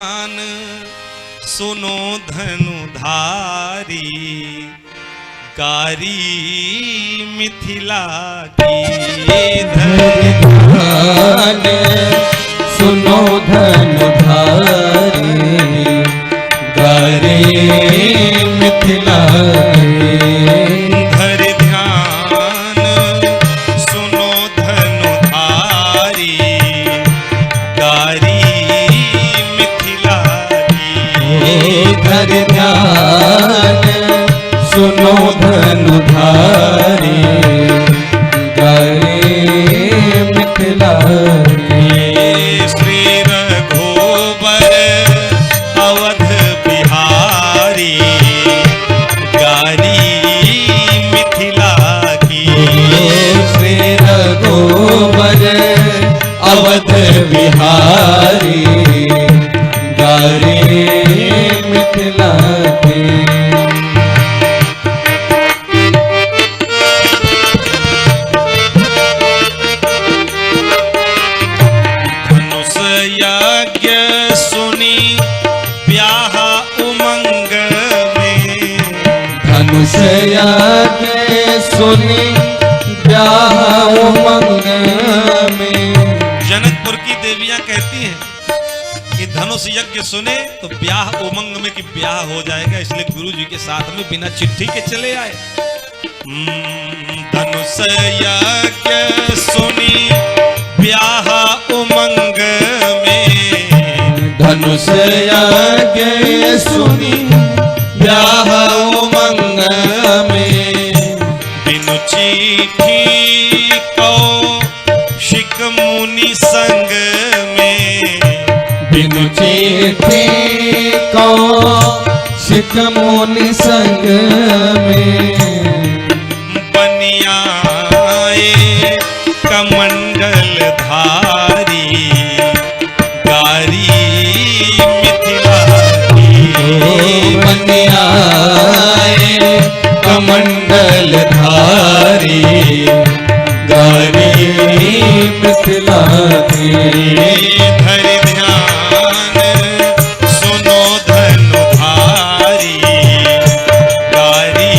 सुनो धनुधारी कारी मिथिला की धन सुनो धनुधारी कारी मिथिला धर ध्यान सुनो धनुधारी कारी धर ध्यान सुनो धनुधारी कारी मिथिला श्री रघुबर अवध बिहारी कारी मिथिला की श्री रघुबर अवध बिहारी कारी मिथिला की धनुष यज्ञ सुनी ब्याह उमंग में धनुष यज्ञ सुनी ब्याह उमंग में। जनकपुर की देवियां कहती हैं कि धनुष यज्ञ सुने तो ब्याह उमंग में कि ब्याह हो जाएगा, इसलिए गुरु जी के साथ में बिना चिट्ठी के चले आए। धनुष यज्ञ सुनी ब्याह उमंग में धनुष यज्ञ सुनी ब्याह उमंग में। बिनु चिट्ठी कौशिक मुनि संग में बिनु चिट्ठी कौशिक मुनि संग में। बनियाए कमंडल धारी कारी मिथिला की बनियाए कमंडल धारी कारी मिथिला की। धर ध्यान सुनो धनुधारी कारी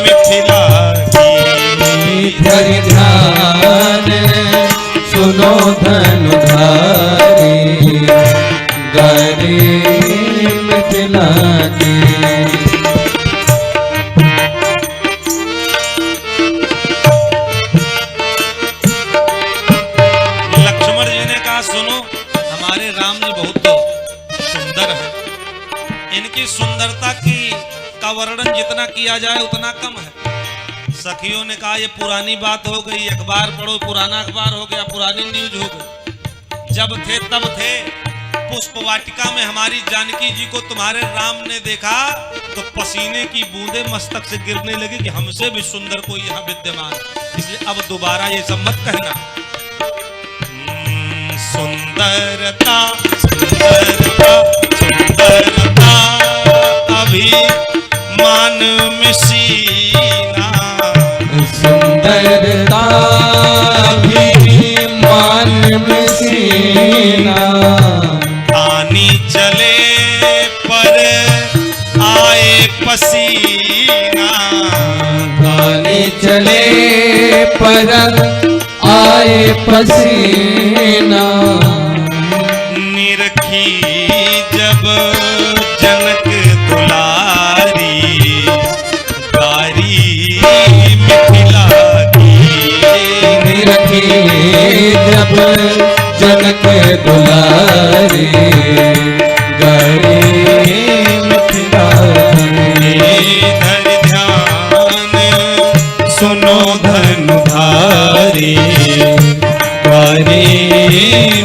मिथिला की धर ध्यान सुनो धनुधारी कारी मिथिला की। लक्ष्मण जी ने कहा सुनो, हमारे राम जी बहुत सुंदर है, इनकी सुंदरता का वर्णन जितना किया जाए उतना कम है। सखियों ने कहा ये पुरानी बात हो गई, अखबार पढ़ो, पुराना अखबार हो गया, पुरानी न्यूज हो गई। जब थे तब थे। पुष्प वाटिका में हमारी जानकी जी को तुम्हारे राम ने देखा तो पसीने की बूंदें मस्तक से गिरने लगी कि हमसे भी सुंदर कोई यहाँ विद्यमान, इसलिए अब दोबारा ये सब मत कहना। सुंदरता सुंदरता सुंदरता अभी मान में सीना सुंदरता भी मान में सीना। पानी चले पर आए पसीना पानी चले पर आए पसीना। निरखी जब जनक दुलारी कारी मिथिला की निरखी जब जनक दुलारी कारी मिथिला की। धर ध्यान सुनो धनुधारी कारी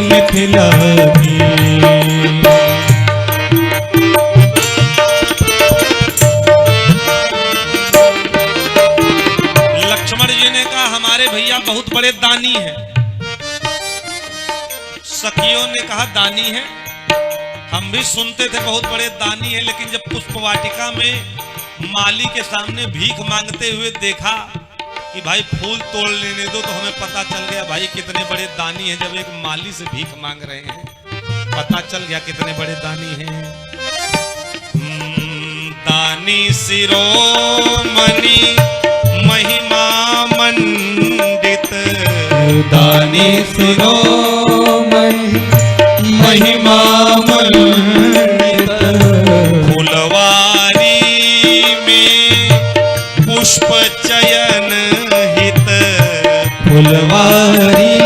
मिथिला की। लक्ष्मण जी ने कहा हमारे भैया बहुत बड़े दानी हैं। सखियों ने कहा दानी है, हम भी सुनते थे बहुत बड़े दानी हैं, लेकिन जब पुष्प वाटिका में माली के सामने भीख मांगते हुए देखा कि भाई फूल तोड़ लेने दो, तो हमें पता चल गया भाई कितने बड़े दानी हैं जब एक माली से भीख मांग रहे हैं। पता चल गया कितने बड़े दानी हैं। दानी शिरोमणि महिमा मंडित, दानी शिरोमणि महिमा मंडित, फुलवारी में पुष्प चयन हित, फुलवारी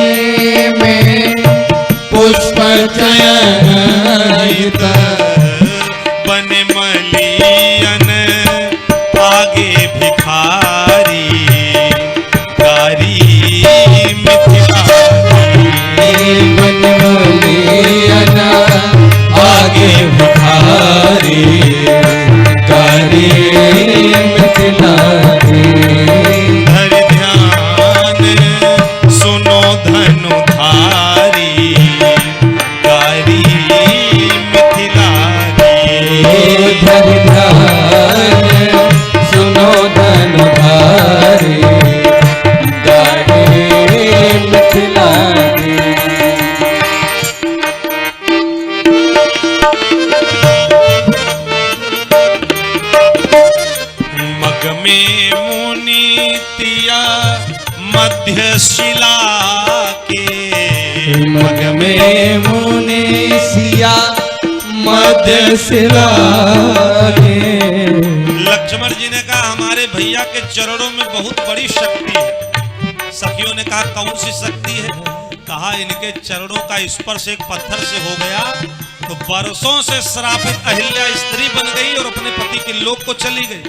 में पुष्प चयन हित, बन मलियन आगे भिखारी, कारी मिथिलारी, बन मलियन आगे भिखारी, कारी मिथिलारी। धर ध्यान सुनो धनुधारी, कारी मिथिलारी। धर ध्यान सुनो धनुधारी, कारी मिथिलारी। मग में मुनीतिया मध्यशिला के, मग में मुनीसिया मध्यशिला के। लक्ष्मण जी ने कहा हमारे भैया के चरणों में बहुत बड़ी शक्ति है। सखियों ने कहा कौन सी शक्ति है? कहा इनके चरणों का स्पर्श एक पत्थर से हो गया तो बरसों से श्रापित अहिल्या स्त्री बन गई और अपने पति के लोक को चली गई।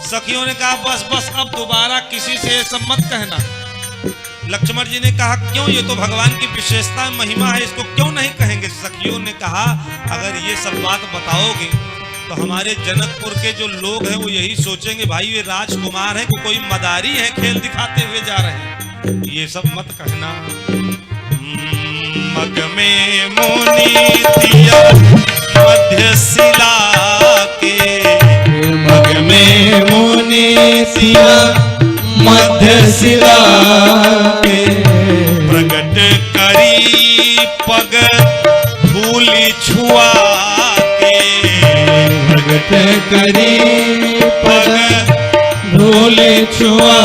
सखियों ने कहा बस बस अब दोबारा किसी से ये सब मत कहना। लक्ष्मण जी ने कहा क्यों? ये तो भगवान की विशेषता महिमा है, इसको क्यों नहीं कहेंगे? सखियों ने कहा अगर ये सब बात बताओगे तो हमारे जनकपुर के जो लोग हैं वो यही सोचेंगे भाई ये राजकुमार है कि कोई मदारी है खेल दिखाते हुए जा रहे हैं। ये सब मत कहना। मग में मुनीतिया मध्यशिला के, मग में मुनीसिया मध्यशिला के। प्रगट करी पग धूलि छुआ के, प्रगट करी पग धूलि छुआ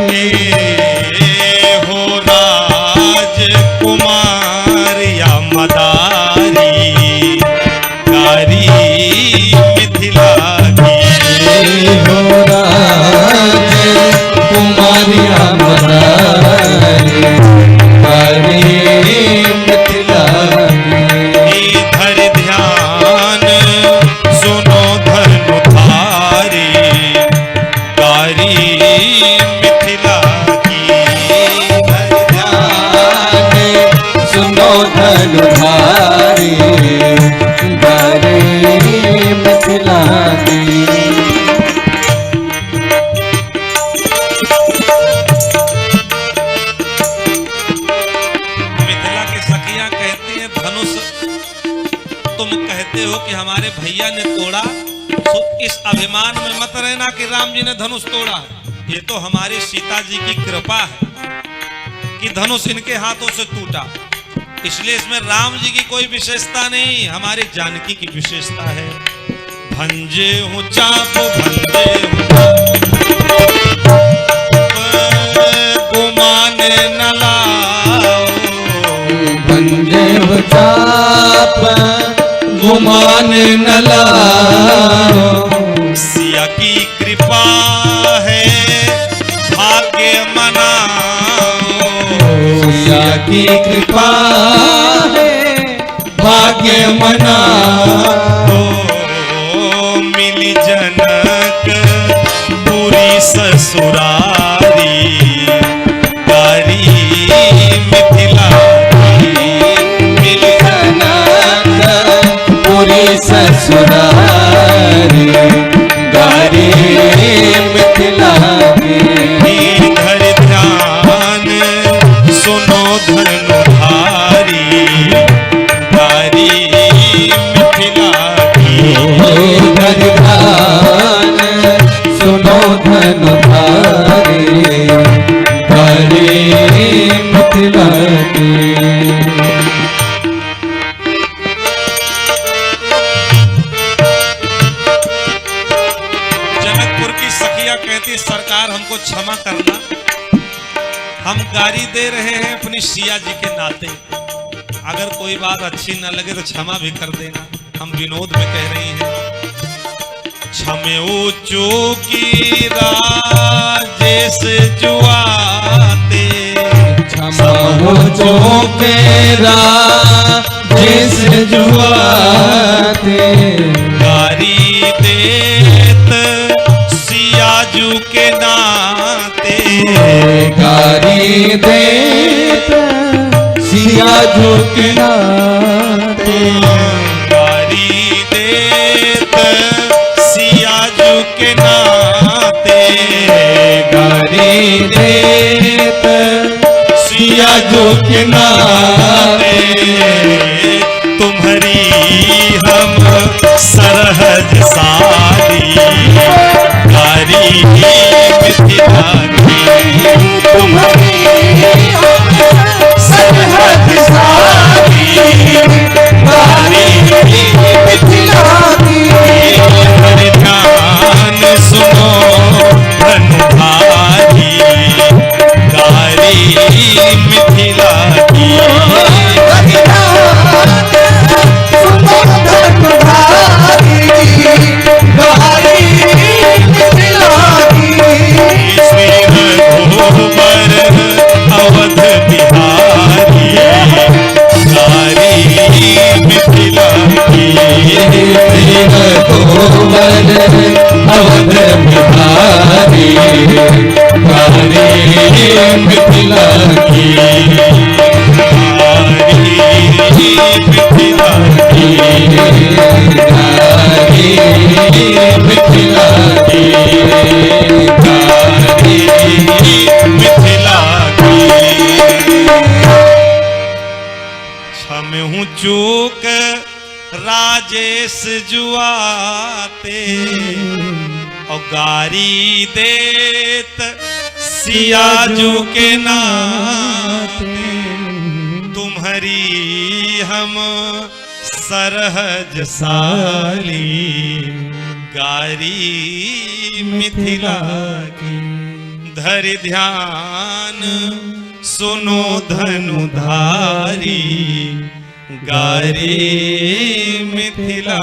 के। हो राजकुमार या मदारी, कारी मिथिला की। हो राजकुमारिया मदारी, कारी मिथिला की। धर ध्यान सुनो धनुधारी, कारी मिथिला की। धर ध्यान सुनो धनुधारी, कारी मिथिला की। मिथिला की सखियां कहती हैं धनुष तुम कहते हो कि हमारे भैया ने तोड़ा, तो इस अभिमान में मत रहना कि राम जी ने धनुष तोड़ा है। ये तो हमारी सीता जी की कृपा है कि धनुष इनके हाथों से टूटा, इसलिए इसमें राम जी की कोई विशेषता नहीं, हमारे जानकी की विशेषता है। भंजे हूँ चाप भंजे गुमान न लाओ, भंजे चाप गुमान न लाओ। सिया की कृपा है भाग्य मनाओ, सिया की कृपा है भाग्य मनाओ। मिली जनक पूरी ससुरारी, कारी मिथिला की। मिली पूरी ससुरारी, कारी मिथिला की। धर ध्यान सुनो धनुधारी, कारी मिथिला हमको क्षमा करना। हम गारी दे रहे हैं अपनी सिया जी के नाते। अगर कोई बात अच्छी न लगे तो क्षमा भी कर देना, हम विनोद में कह रही हैं। क्षमे चूकी राजेश जुआते, क्षमा चूकेरा जिस जुआते, गारी देत सियाजू के नाते, गारी देत सियाजू के नाते, गारी देत सियाजू के नाते, गारी देत सियाजू के नाते, तुम्हारी हम सरहद सारी गारी मिथिला की, तुम्हारी सरहद सारी गारी मिथिला की, हर ध्यान सुनो धनुधारी गारी मिथिला की, अवध बिहारी गारी मिथिला की, अवध बिहारी गारी मिथिला की, गारी मिथिला की, गारी मिथिला की, गारी मिथिला की। क्षमे हूँ चूक राजेश जुआते, और गारी देत सियाजू के नाते, तुम्हारी हम सरहज साली गारी मिथिला की, धरि ध्यान सुनो धनुधारी गारी मिथिला